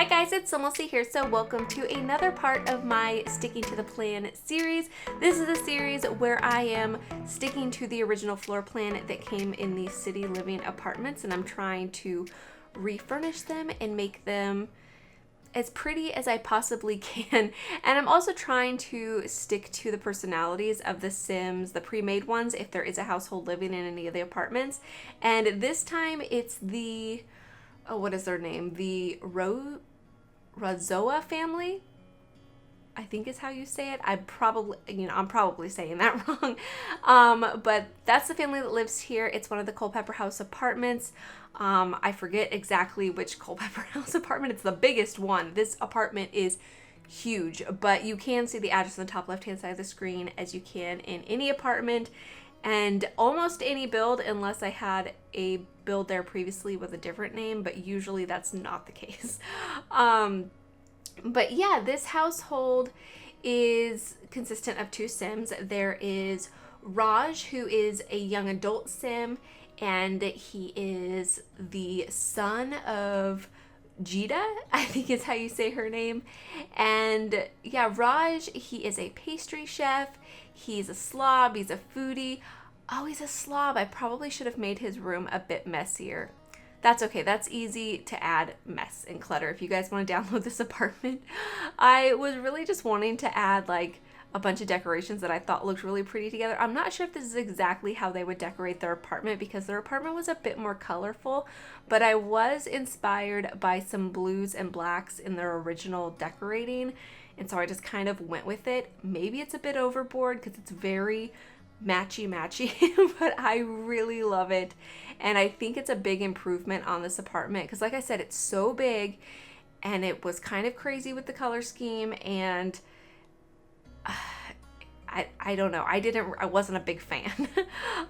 Hi guys, it's SimLicy here, so welcome to another part of my Sticking to the Plan series. This is a series where I am sticking to the original floor plan that came in the city living apartments, and I'm trying to refurnish them and make them as pretty as I possibly can. And I'm also trying to stick to the personalities of the Sims, the pre-made ones, if there is a household living in any of the apartments. And this time it's the, oh, what is their name? The Razoa family, I think is how you say it. I'm probably saying that wrong. But that's the family that lives here. It's one of the Culpeper House apartments. I forget exactly which Culpeper House apartment. It's the biggest one. This apartment is huge, but you can see the address on the top left-hand side of the screen as you can in any apartment and almost any build, unless I had a build there previously with a different name, but usually that's not the case. But yeah, this household is consistent of two Sims. There is Raj, who is a young adult Sim, and he is the son of Jita, I think is how you say her name. And yeah, Raj, he is a pastry chef. He's a slob. He's a foodie. Oh, he's a slob. I probably should have made his room a bit messier. That's okay. That's easy to add mess and clutter if you guys want to download this apartment. I was really just wanting to add like a bunch of decorations that I thought looked really pretty together. I'm not sure if this is exactly how they would decorate their apartment because their apartment was a bit more colorful, but I was inspired by some blues and blacks in their original decorating, and so I just kind of went with it. Maybe it's a bit overboard because it's very matchy, but I really love it, and I think it's a big improvement on this apartment because, like I said, it's so big, and it was kind of crazy with the color scheme, and I don't know. I wasn't a big fan.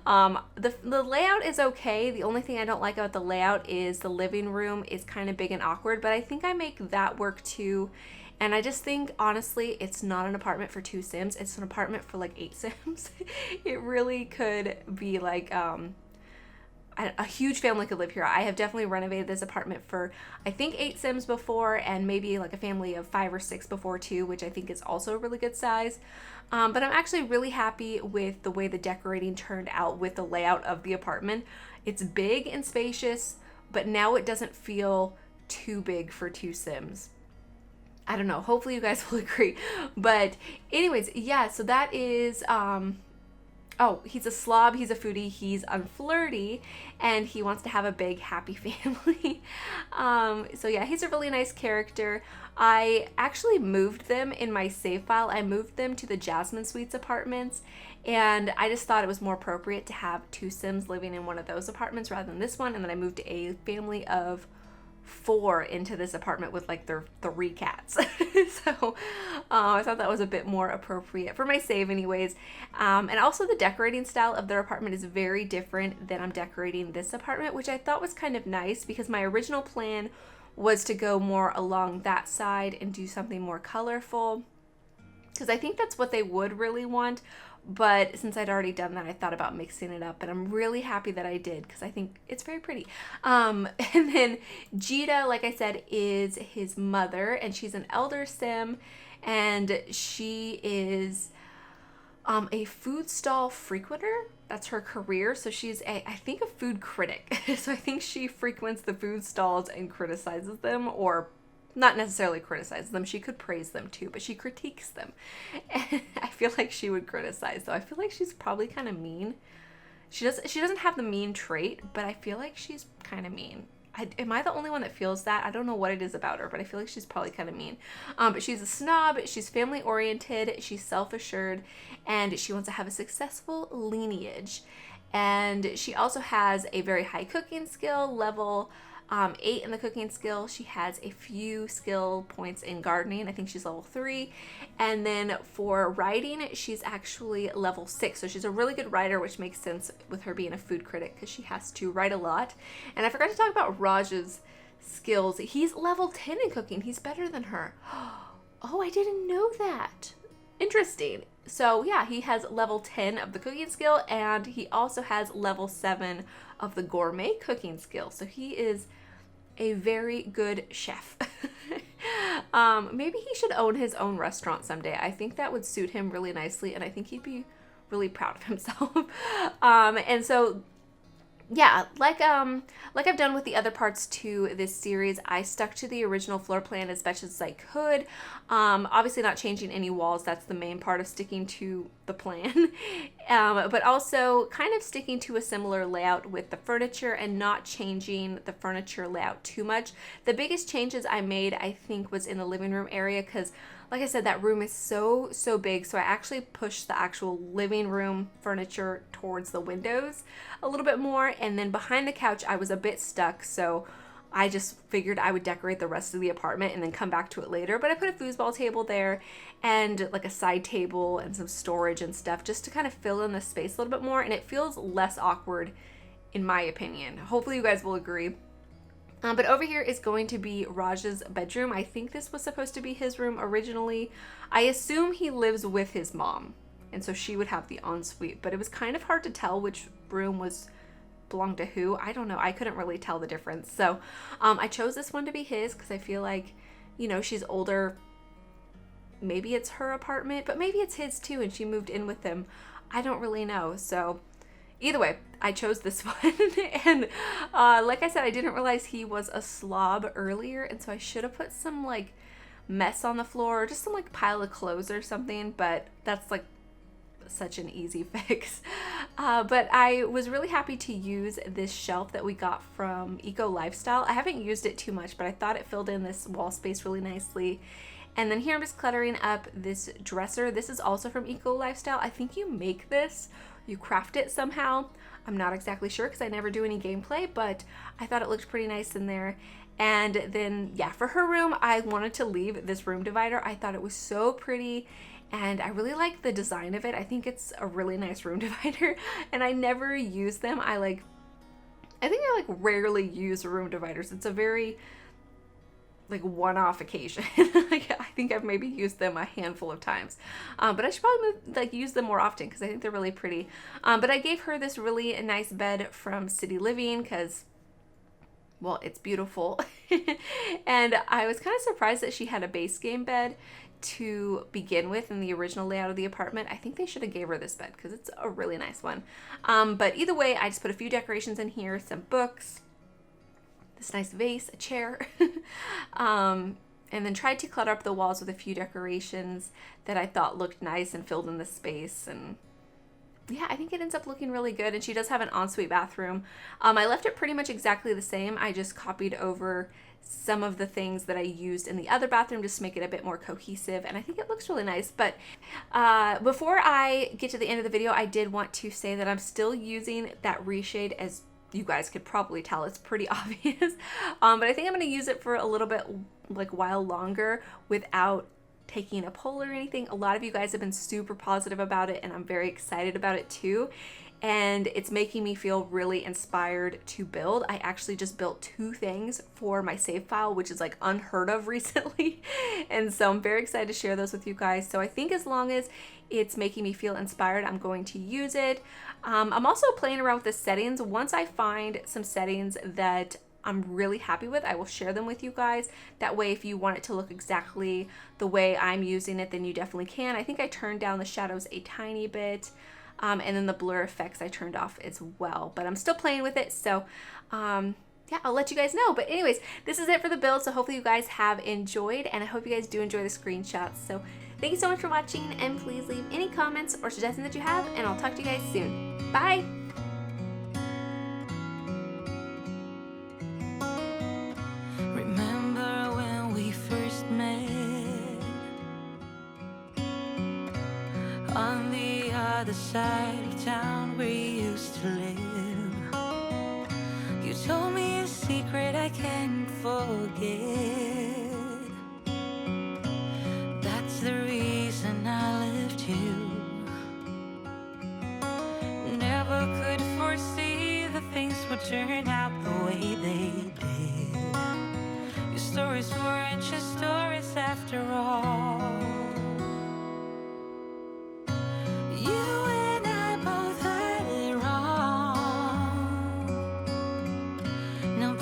The layout is okay. The only thing I don't like about the layout is the living room is kind of big and awkward, but I think I make that work too. And I just think, honestly, it's not an apartment for two Sims. It's an apartment for like 8 Sims. It really could be like, a huge family could live here. I have definitely renovated this apartment for, I think, 8 Sims before, and maybe like a family of 5 or 6 before too, which I think is also a really good size. But I'm actually really happy with the way the decorating turned out with the layout of the apartment. It's big and spacious, but now it doesn't feel too big for 2 Sims. I don't know. Hopefully you guys will agree. But anyways, yeah, so that is, oh, he's a slob, he's a foodie, he's unflirty, and he wants to have a big, happy family. So yeah, he's a really nice character. I actually moved them in my save file. I moved them to the Jasmine Suites apartments, and I just thought it was more appropriate to have 2 Sims living in one of those apartments rather than this one, and then I moved a family of 4 into this apartment with like their 3 cats. So I thought that was a bit more appropriate for my save anyways. And also the decorating style of their apartment is very different than I'm decorating this apartment, which I thought was kind of nice because my original plan was to go more along that side and do something more colorful because I think that's what they would really want. But since I'd already done that, I thought about mixing it up, and I'm really happy that I did because I think it's very pretty. And then Jita, like I said, is his mother, and she's an elder Sim, and she is a food stall frequenter. That's her career. So she's I think a food critic. So I think she frequents the food stalls and criticizes them, or not necessarily criticizes them. She could praise them too, but she critiques them. And I feel like she would criticize, though. I feel like she's probably kind of mean. She doesn't have the mean trait, but I feel like she's kind of mean. Am I the only one that feels that? I don't know what it is about her, but I feel like she's probably kind of mean. But she's a snob, she's family oriented, she's self-assured, and she wants to have a successful lineage. And she also has a very high cooking skill, level 8 in the cooking skill. She has a few skill points in gardening. I think she's level 3. And then for writing, she's actually level 6. So she's a really good writer, which makes sense with her being a food critic because she has to write a lot. And I forgot to talk about Raj's skills. He's level 10 in cooking. He's better than her. Oh, I didn't know that. Interesting. So yeah, he has level 10 of the cooking skill, and he also has level 7 of the gourmet cooking skill. So he is a very good chef. Maybe he should own his own restaurant someday. I think that would suit him really nicely, and I think he'd be really proud of himself. And so yeah, like I've done with the other parts to this series, I stuck to the original floor plan as best as I could. Obviously not changing any walls, that's the main part of sticking to the plan. But also kind of sticking to a similar layout with the furniture and not changing the furniture layout too much. The biggest changes I made, I think, was in the living room area, because like I said, that room is so big, so I actually pushed the actual living room furniture towards the windows a little bit more, and then behind the couch I was a bit stuck, so I just figured I would decorate the rest of the apartment and then come back to it later. But I put a foosball table there and like a side table and some storage and stuff just to kind of fill in the space a little bit more, and it feels less awkward in my opinion. Hopefully you guys will agree. But over here is going to be Raj's bedroom. I think this was supposed to be his room originally. I assume he lives with his mom, and so she would have the ensuite, but it was kind of hard to tell which room belonged to who. I don't know. I couldn't really tell the difference. So I chose this one to be his because I feel like, you know, she's older. Maybe it's her apartment, but maybe it's his too, and she moved in with him. I don't really know. So either way, I chose this one. And like I said, I didn't realize he was a slob earlier, and so I should have put some like mess on the floor or just some like pile of clothes or something, but that's like such an easy fix. But I was really happy to use this shelf that we got from Eco Lifestyle. I haven't used it too much, but I thought it filled in this wall space really nicely. And then here I'm just cluttering up this dresser. This is also from Eco Lifestyle. I think you make this, you craft it somehow. I'm not exactly sure because I never do any gameplay, but I thought it looked pretty nice in there. And then yeah, for her room, I wanted to leave this room divider. I thought it was so pretty and I really like the design of it. I think it's a really nice room divider, and I never use them. I think I rarely use room dividers. It's a very like one-off occasion. Like, I think I've maybe used them a handful of times, but I should probably use them more often because I think they're really pretty. But I gave her this really nice bed from City Living because, well, it's beautiful. And I was kind of surprised that she had a base game bed to begin with in the original layout of the apartment. I think they should have gave her this bed because it's a really nice one. But either way, I just put a few decorations in here, some books, this nice vase, a chair, and then tried to clutter up the walls with a few decorations that I thought looked nice and filled in the space. And yeah, I think it ends up looking really good. And she does have an ensuite bathroom. I left it pretty much exactly the same. I just copied over some of the things that I used in the other bathroom just to make it a bit more cohesive, and I think it looks really nice. But before I get to the end of the video, I did want to say that I'm still using that Reshade. As you guys could probably tell, it's pretty obvious, but I think I'm going to use it for a little bit while longer without taking a poll or anything. A lot of you guys have been super positive about it, and I'm very excited about it too. And it's making me feel really inspired to build. I actually just built 2 things for my save file, which is like unheard of recently. And so I'm very excited to share those with you guys. So I think as long as it's making me feel inspired, I'm going to use it. I'm also playing around with the settings. Once I find some settings that I'm really happy with, I will share them with you guys. That way, if you want it to look exactly the way I'm using it, then you definitely can. I think I turned down the shadows a tiny bit. And then the blur effects I turned off as well, but I'm still playing with it. So yeah, I'll let you guys know. But anyways, this is it for the build. So hopefully you guys have enjoyed, and I hope you guys do enjoy the screenshots. So thank you so much for watching, and please leave any comments or suggestions that you have, and I'll talk to you guys soon. Bye. Remember when we first met on the other side of town where you used to live? You told me a secret I can't forget. That's the reason I left you. Never could foresee the things would turn out the way they did. Your stories weren't just stories after all.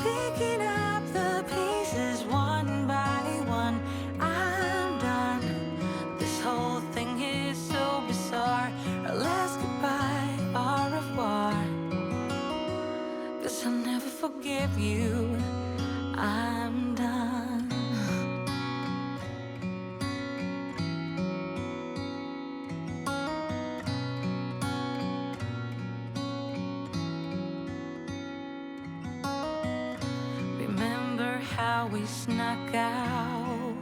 Picking up the you. I'm done. Remember how we snuck out?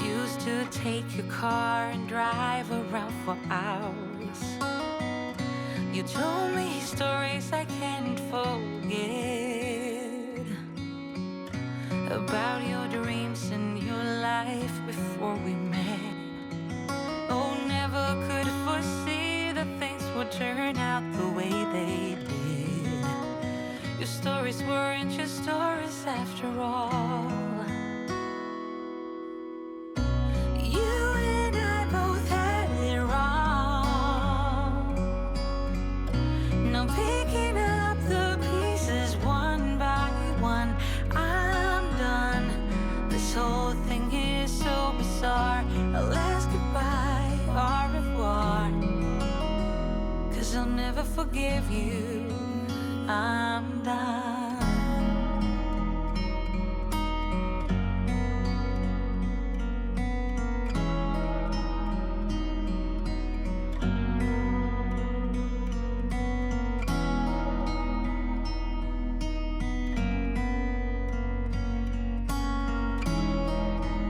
Used to take your car and drive around for hours. You told me stories I can't forget, about your dreams and your life before we met. Oh, never could foresee that things would turn out the way they did. Your stories weren't just stories after all. You and I both had it wrong. Now picking up the pieces one by one, I'm done. This whole thing is so bizarre. I'll ask goodbye, au revoir, 'cause I'll never forgive you. I'm done.